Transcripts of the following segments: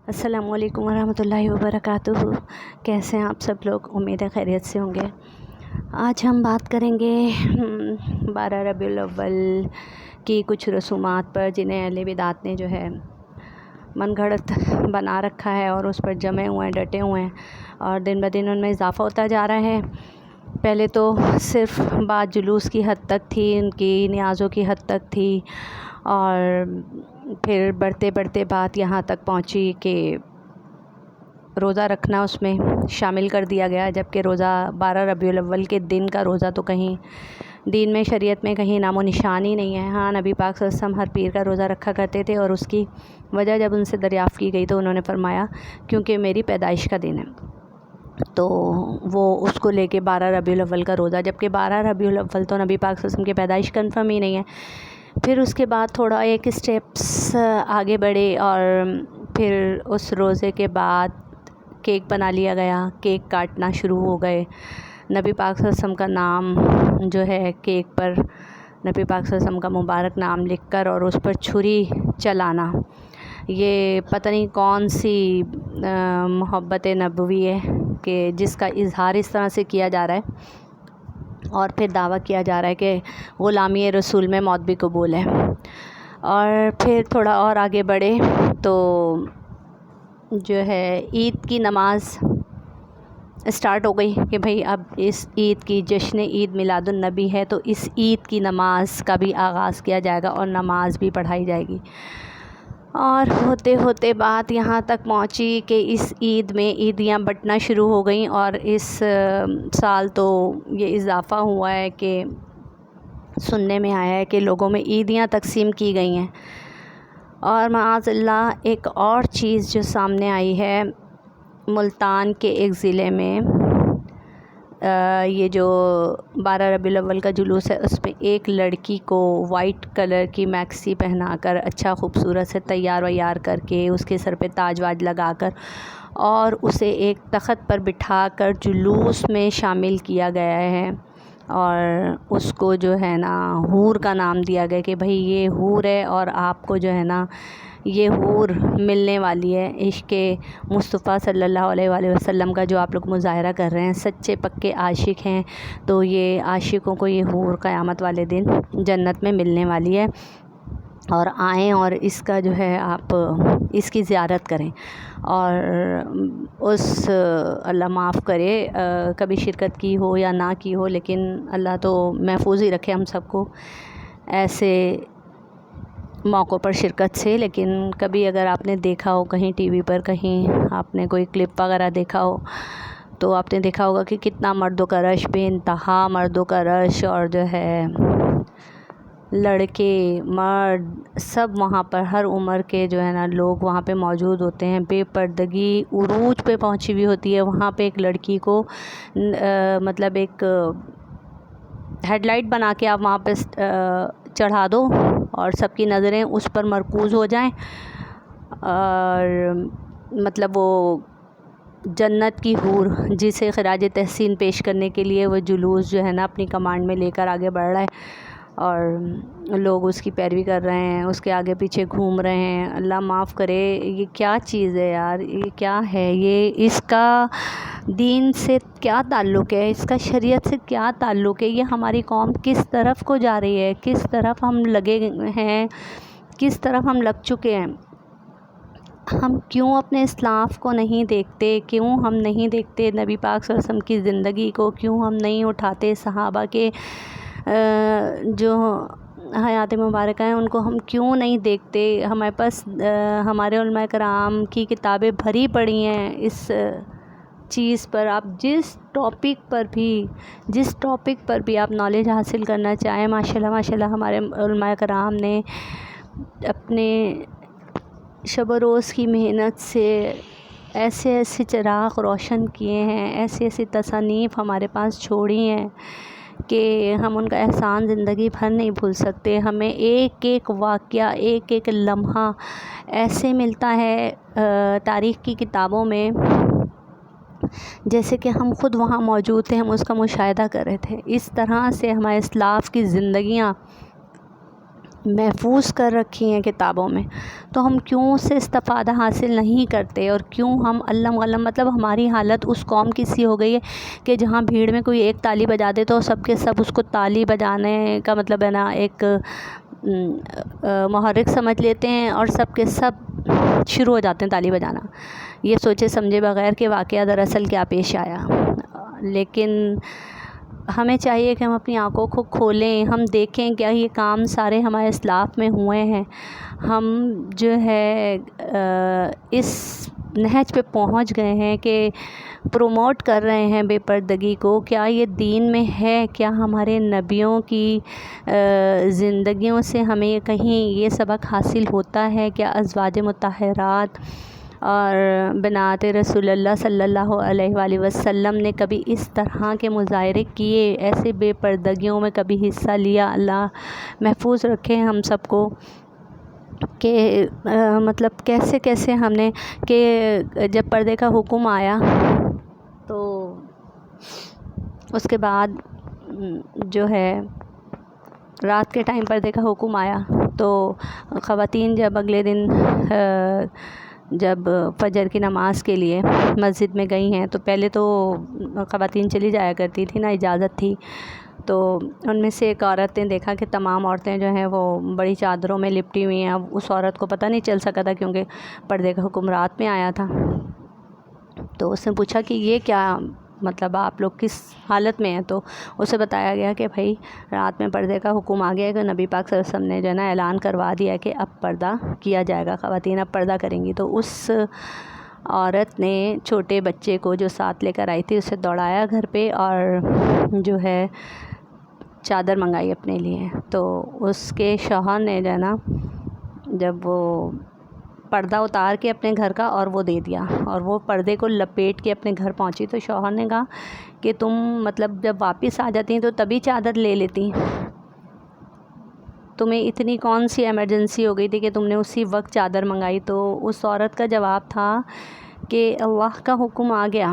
السلام علیکم ورحمۃ اللہ وبرکاتہ۔ کیسے ہیں آپ سب لوگ؟ امید ہے خیریت سے ہوں گے۔ آج ہم بات کریں گے 12 ربیع الاول کی کچھ رسومات پر، جنہیں اہل بدعت نے جو ہے من گھڑت بنا رکھا ہے اور اس پر جمے ہوئے ہیں، ڈٹے ہوئے ہیں، اور دن بدن ان میں اضافہ ہوتا جا رہا ہے۔ پہلے تو صرف بات جلوس کی حد تک تھی، ان کی نیازوں کی حد تک تھی، اور پھر بڑھتے بڑھتے بات یہاں تک پہنچی کہ روزہ رکھنا اس میں شامل کر دیا گیا، جبکہ روزہ 12 ربیع الاول کے دن کا روزہ تو کہیں دین میں، شریعت میں کہیں نام و نشان ہی نہیں ہے۔ ہاں، نبی پاک صلی اللہ علیہ وسلم ہر پیر کا روزہ رکھا کرتے تھے، اور اس کی وجہ جب ان سے دریافت کی گئی تو انہوں نے فرمایا کیونکہ میری پیدائش کا دن ہے، تو وہ اس کو لے کے 12 ربیع الاول کا روزہ، جبکہ 12 ربیع الاول تو نبی پاک صلی اللہ علیہ وسلم کی پیدائش کنفرم ہی نہیں ہے۔ پھر اس کے بعد تھوڑا ایک اسٹیپس آگے بڑھے، اور پھر اس روزے کے بعد کیک بنا لیا گیا، کیک کاٹنا شروع ہو گئے، نبی پاک صلی اللہ علیہ وسلم کا نام جو ہے کیک پر، نبی پاک صلی اللہ علیہ وسلم کا مبارک نام لکھ کر اور اس پر چھری چلانا، یہ پتہ نہیں کون سی محبت نبوی ہے کہ جس کا اظہار اس طرح سے کیا جا رہا ہے، اور پھر دعویٰ کیا جا رہا ہے کہ غلامی رسول میں موت بھی قبول ہے۔ اور پھر تھوڑا اور آگے بڑھے تو جو ہے عید کی نماز اسٹارٹ ہو گئی کہ بھئی اب اس عید کی جشن عید میلاد النبی ہے، تو اس عید کی نماز کا بھی آغاز کیا جائے گا اور نماز بھی پڑھائی جائے گی۔ اور ہوتے ہوتے بات یہاں تک پہنچی کہ اس عید میں عیدیاں بٹنا شروع ہو گئیں، اور اس سال تو یہ اضافہ ہوا ہے کہ سننے میں آیا ہے کہ لوگوں میں عیدیاں تقسیم کی گئی ہیں۔ اور معاذ اللہ ایک اور چیز جو سامنے آئی ہے، ملتان کے ایک ضلع میں یہ جو 12 ربیع الاول کا جلوس ہے، اس پہ ایک لڑکی کو وائٹ کلر کی میکسی پہنا کر، اچھا خوبصورت سے تیار ویار کر کے، اس کے سر پہ تاج واج لگا کر، اور اسے ایک تخت پر بٹھا کر جلوس میں شامل کیا گیا ہے، اور اس کو جو ہے نا حور کا نام دیا گیا کہ بھئی یہ حور ہے، اور آپ کو جو ہے نا یہ حور ملنے والی ہے۔ عشق مصطفیٰ صلی اللہ علیہ وآلہ وسلم کا جو آپ لوگ مظاہرہ کر رہے ہیں، سچے پکے عاشق ہیں، تو یہ عاشقوں کو یہ حور قیامت والے دن جنت میں ملنے والی ہے، اور آئیں اور اس کا جو ہے آپ اس کی زیارت کریں، اور اس اللہ معاف کرے کبھی شرکت کی ہو یا نہ کی ہو، لیکن اللہ تو محفوظ ہی رکھے ہم سب کو ایسے موقعوں پر شرکت سے۔ لیکن کبھی اگر آپ نے دیکھا ہو کہیں ٹی وی پر، کہیں آپ نے کوئی کلپ وغیرہ دیکھا ہو، تو آپ نے دیکھا ہوگا کہ کتنا مردوں کا رش، بے انتہا مردوں کا رش، اور جو ہے لڑکے مرد سب وہاں پر، ہر عمر کے جو ہے نا لوگ وہاں پہ موجود ہوتے ہیں۔ بے پردگی عروج پہ پہنچی ہوئی ہوتی ہے۔ وہاں پہ ایک لڑکی کو مطلب ایک ہیڈ لائٹ بنا کے آپ وہاں پہ چڑھا دو، اور سب کی نظریں اس پر مرکوز ہو جائیں، اور مطلب وہ جنت کی حور جسے خراج تحسین پیش کرنے کے لیے وہ جلوس جو ہے نا اپنی کمانڈ میں لے کر آگے بڑھ رہا ہے، اور لوگ اس کی پیروی کر رہے ہیں، اس کے آگے پیچھے گھوم رہے ہیں۔ اللہ معاف کرے، یہ کیا چیز ہے یار، یہ کیا ہے، یہ اس کا دین سے کیا تعلق ہے، اس کا شریعت سے کیا تعلق ہے؟ یہ ہماری قوم کس طرف کو جا رہی ہے، کس طرف ہم لگے ہیں، کس طرف ہم لگ چکے ہیں؟ ہم کیوں اپنے اسلاف کو نہیں دیکھتے؟ کیوں ہم نہیں دیکھتے نبی پاک صلی اللہ علیہ وسلم کی زندگی کو؟ کیوں ہم نہیں اٹھاتے صحابہ کے جو حیات مبارکہ ہیں ان کو ہم کیوں نہیں دیکھتے؟ ہمارے پاس ہمارے علماء کرام کی کتابیں بھری پڑی ہیں اس چیز پر۔ آپ جس ٹاپک پر بھی آپ نالج حاصل کرنا چاہیں، ماشاءاللہ ماشاءاللہ ہمارے علماء کرام نے اپنے شب و روز کی محنت سے ایسے ایسے چراغ روشن کیے ہیں، ایسی ایسی تصانیف ہمارے پاس چھوڑی ہیں کہ ہم ان کا احسان زندگی بھر نہیں بھول سکتے۔ ہمیں ایک ایک واقعہ، ایک ایک لمحہ ایسے ملتا ہے تاریخ کی کتابوں میں جیسے کہ ہم خود وہاں موجود تھے، ہم اس کا مشاہدہ کر رہے تھے۔ اس طرح سے ہمارے اسلاف کی زندگیاں محفوظ کر رکھی ہیں کتابوں میں، تو ہم کیوں اس سے استفادہ حاصل نہیں کرتے، اور کیوں ہم علم غلم، مطلب ہماری حالت اس قوم کی سی ہو گئی ہے کہ جہاں بھیڑ میں کوئی ایک تالی بجا دے تو سب کے سب اس کو تالی بجانے کا مطلب ہے نا ایک محرک سمجھ لیتے ہیں، اور سب کے سب شروع ہو جاتے ہیں تالی بجانا، یہ سوچے سمجھے بغیر کہ واقعہ دراصل کیا پیش آیا۔ لیکن ہمیں چاہیے کہ ہم اپنی آنکھوں کو کھولیں، ہم دیکھیں کیا یہ کام سارے ہمارے اسلاف میں ہوئے ہیں، ہم جو ہے اس نہج پہ پہنچ گئے ہیں کہ پروموٹ کر رہے ہیں بے پردگی کو، کیا یہ دین میں ہے، کیا ہمارے نبیوں کی زندگیوں سے ہمیں کہیں یہ سبق حاصل ہوتا ہے، کیا ازواج مطہرات اور بنات رسول اللہ صلی اللہ علیہ وآلہ وسلم نے کبھی اس طرح کے مظاہرے کیے، ایسے بے پردگیوں میں کبھی حصہ لیا؟ اللہ محفوظ رکھے ہم سب کو کہ مطلب کیسے کیسے ہم نے کہ جب پردے کا حکم آیا تو اس کے بعد جو ہے رات کے ٹائم پردے کا حکم آیا تو خواتین جب اگلے دن جب فجر کی نماز کے لیے مسجد میں گئی ہیں، تو پہلے تو خواتین چلی جایا کرتی تھی نا، اجازت تھی، تو ان میں سے ایک عورت نے دیکھا کہ تمام عورتیں جو ہیں وہ بڑی چادروں میں لپٹی ہوئی ہیں۔ اب اس عورت کو پتہ نہیں چل سکا تھا کیونکہ پردے کا حکم رات میں آیا تھا، تو اس نے پوچھا کہ یہ کیا مطلب آپ لوگ کس حالت میں ہیں؟ تو اسے بتایا گیا کہ بھائی رات میں پردے کا حکم آ گیا ہے، کہ نبی پاک صلی اللہ علیہ وسلم نے جو ہے نا اعلان کروا دیا ہے کہ اب پردہ کیا جائے گا، خواتین اب پردہ کریں گی۔ تو اس عورت نے چھوٹے بچے کو جو ساتھ لے کر آئی تھی اسے دوڑایا گھر پہ، اور جو ہے چادر منگائی اپنے لیے۔ تو اس کے شوہر نے جو ہے نا جب وہ پردہ اتار کے اپنے گھر کا اور وہ دے دیا، اور وہ پردے کو لپیٹ کے اپنے گھر پہنچی، تو شوہر نے کہا کہ تم مطلب جب واپس آ جاتی تو تبھی چادر لے لیتی، تمہیں اتنی کون سی ایمرجنسی ہو گئی تھی کہ تم نے اسی وقت چادر منگائی؟ تو اس عورت کا جواب تھا کہ اللہ کا حکم آ گیا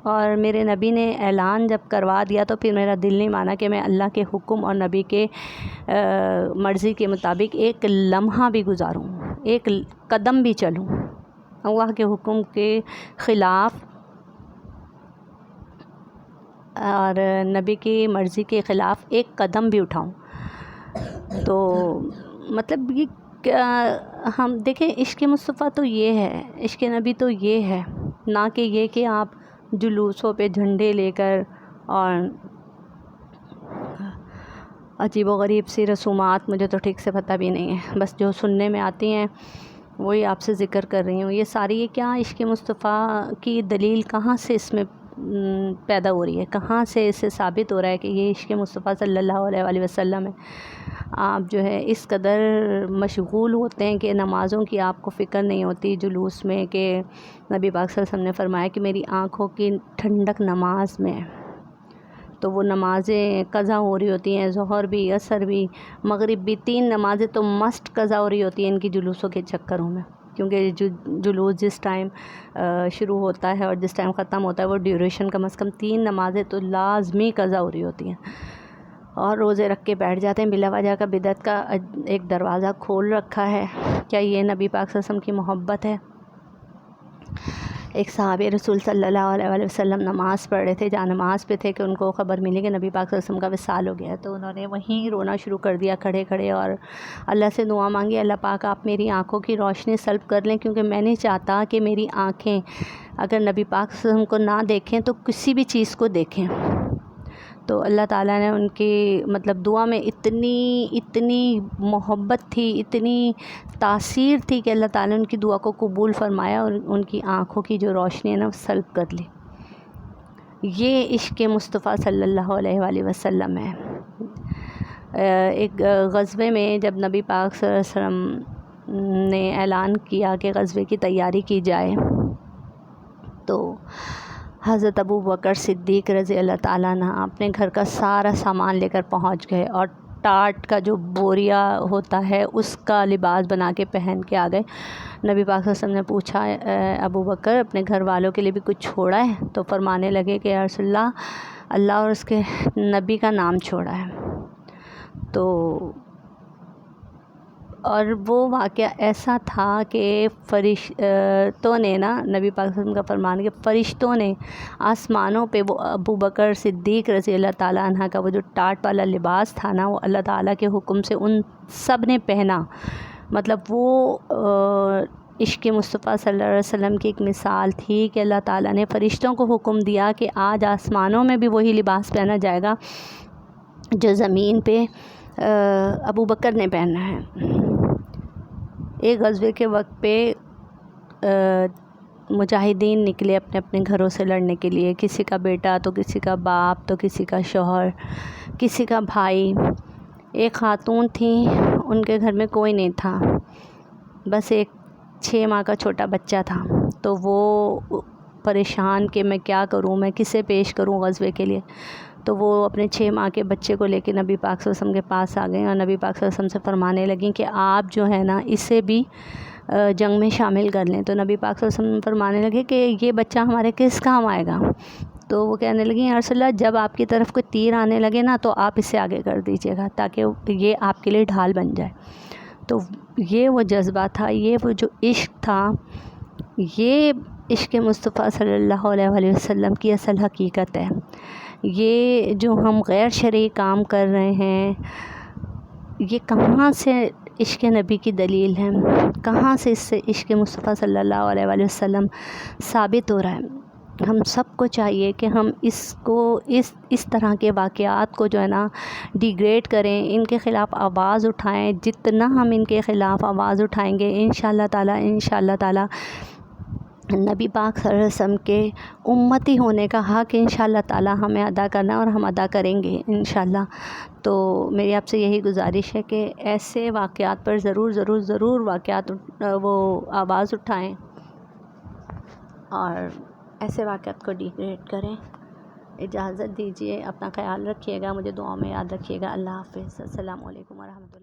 اور میرے نبی نے اعلان جب کروا دیا تو پھر میرا دل نہیں مانا کہ میں اللہ کے حکم اور نبی کے مرضی کے مطابق ایک لمحہ بھی گزاروں، ایک قدم بھی چلوں، اللہ کے حکم کے خلاف اور نبی کی مرضی کے خلاف ایک قدم بھی اٹھاؤں۔ تو مطلب یہ ہم دیکھیں، عشق مصطفیٰ تو یہ ہے، عشق نبی تو یہ ہے، نہ کہ یہ کہ آپ جلوسوں پہ جھنڈے لے کر اور عجیب و غریب سی رسومات، مجھے تو ٹھیک سے پتہ بھی نہیں ہے، بس جو سننے میں آتی ہیں وہی آپ سے ذکر کر رہی ہوں۔ یہ ساری یہ کیا عشق مصطفیٰ کی دلیل کہاں سے اس میں پیدا ہو رہی ہے، کہاں سے اس سے ثابت ہو رہا ہے کہ یہ عشق مصطفیٰ صلی اللہ علیہ وآلہ وسلم ہے؟ آپ جو ہے اس قدر مشغول ہوتے ہیں کہ نمازوں کی آپ کو فکر نہیں ہوتی، جلوس میں، کہ نبی پاک صلی اللہ علیہ وسلم نے فرمایا کہ میری آنکھوں کی ٹھنڈک نماز میں ہے، تو وہ نمازیں قضا ہو رہی ہوتی ہیں، ظہر بھی، عصر بھی، مغرب بھی، 3 نمازیں تو مسٹ قضا ہو رہی ہوتی ہیں ان کی جلوسوں کے چکروں میں، کیونکہ جلوس جس ٹائم شروع ہوتا ہے اور جس ٹائم ختم ہوتا ہے وہ ڈیوریشن کم از کم 3 نمازیں تو لازمی قضا ہو رہی ہوتی ہیں، اور روزے رکھ کے بیٹھ جاتے ہیں بلا وجہ کا۔ بدعت کا ایک دروازہ کھول رکھا ہے۔ کیا یہ نبی پاک صلی اللہ علیہ وسلم کی محبت ہے؟ ایک صحابی رسول صلی اللہ علیہ وآلہ وسلم نماز پڑھ رہے تھے، جہاں نماز پہ تھے، کہ ان کو خبر ملی کہ نبی پاک صلی اللہ علیہ وسلم کا وصال ہو گیا ہے، تو انہوں نے وہیں رونا شروع کر دیا کھڑے کھڑے، اور اللہ سے دعا مانگی، اللہ پاک آپ میری آنکھوں کی روشنی سلب کر لیں، کیونکہ میں نہیں چاہتا کہ میری آنکھیں اگر نبی پاک صلی اللہ علیہ وسلم کو نہ دیکھیں تو کسی بھی چیز کو دیکھیں۔ تو اللہ تعالیٰ نے ان کی مطلب دعا میں اتنی محبت تھی، اتنی تاثیر تھی کہ اللہ تعالیٰ نے ان کی دعا کو قبول فرمایا اور ان کی آنکھوں کی جو روشنی ہے نا وہ سلب کر لی۔ یہ عشق مصطفیٰ صلی اللہ علیہ وآلہ وسلم ہے۔ ایک غزوے میں جب نبی پاک صلی اللہ علیہ وسلم نے اعلان کیا کہ غزوے کی تیاری کی جائے، تو حضرت ابو بکر صدیق رضی اللہ تعالیٰ عنہ اپنے گھر کا سارا سامان لے کر پہنچ گئے، اور ٹاٹ کا جو بوریا ہوتا ہے اس کا لباس بنا کے پہن کے آ گئے۔ نبی پاک صلی اللہ علیہ وسلم نے پوچھا ابو بکر اپنے گھر والوں کے لیے بھی کچھ چھوڑا ہے؟ تو فرمانے لگے کہ یا رسول اللہ، اللہ اور اس کے نبی کا نام چھوڑا ہے۔ تو اور وہ واقعہ ایسا تھا کہ فرشتوں نے نا، نبی پاک صلی اللہ علیہ وسلم کا فرمان ہے کہ فرشتوں نے آسمانوں پہ وہ ابو بکر صدیق رضی اللہ تعالیٰ عنہ کا وہ جو ٹاٹ والا لباس تھا نا، وہ اللہ تعالیٰ کے حکم سے ان سب نے پہنا. مطلب وہ عشق مصطفیٰ صلی اللہ علیہ وسلم کی ایک مثال تھی کہ اللہ تعالیٰ نے فرشتوں کو حکم دیا کہ آج آسمانوں میں بھی وہی لباس پہنا جائے گا جو زمین پہ ابو بکر نے پہننا ہے. ایک غزوے کے وقت پہ مجاہدین نکلے اپنے اپنے گھروں سے لڑنے کے لیے. کسی کا بیٹا تو کسی کا باپ تو کسی کا شوہر کسی کا بھائی. ایک خاتون تھیں، ان کے گھر میں کوئی نہیں تھا، بس ایک 6 ماہ کا چھوٹا بچہ تھا. تو وہ پریشان کہ میں کیا کروں، میں کسے پیش کروں غزوے کے لیے. تو وہ اپنے 6 ماہ کے بچے کو لے کے نبی پاک صلی اللہ علیہ وسلم کے پاس آ گئیں اور نبی پاک صلی اللہ علیہ وسلم سے فرمانے لگیں کہ آپ جو ہے نا اسے بھی جنگ میں شامل کر لیں. تو نبی پاک صلی اللہ علیہ وسلم فرمانے لگے کہ یہ بچہ ہمارے کس کام آئے گا. تو وہ کہنے لگیں یا رسول اللہ، جب آپ کی طرف کوئی تیر آنے لگے نا تو آپ اسے آگے کر دیجیے گا تاکہ یہ آپ کے لیے ڈھال بن جائے. تو یہ وہ جذبہ تھا، یہ وہ جو عشق تھا، یہ عشق مصطفیٰ صلی اللہ علیہ وسلم کی اصل حقیقت ہے. یہ جو ہم غیر شرعی کام کر رہے ہیں، یہ کہاں سے عشق نبی کی دلیل ہے، کہاں سے اس سے عشق مصطفیٰ صلی اللہ علیہ وسلم ثابت ہو رہا ہے. ہم سب کو چاہیے کہ ہم اس طرح کے واقعات کو جو ہے نا ڈیگریڈ کریں، ان کے خلاف آواز اٹھائیں. جتنا ہم ان کے خلاف آواز اٹھائیں گے انشاءاللہ تعالی نبی پاک صلی اللہ علیہ وسلم کے امتی ہونے کا حق انشاءاللہ تعالی ہمیں ادا کرنا اور ہم ادا کریں گے انشاءاللہ. تو میری آپ سے یہی گزارش ہے کہ ایسے واقعات پر ضرور واقعات وہ آواز اٹھائیں اور ایسے واقعات کو ڈیگریڈ کریں. اجازت دیجیے، اپنا خیال رکھیے گا، مجھے دعاؤں میں یاد رکھیے گا. اللہ حافظ. السلام علیکم ورحمۃ اللہ.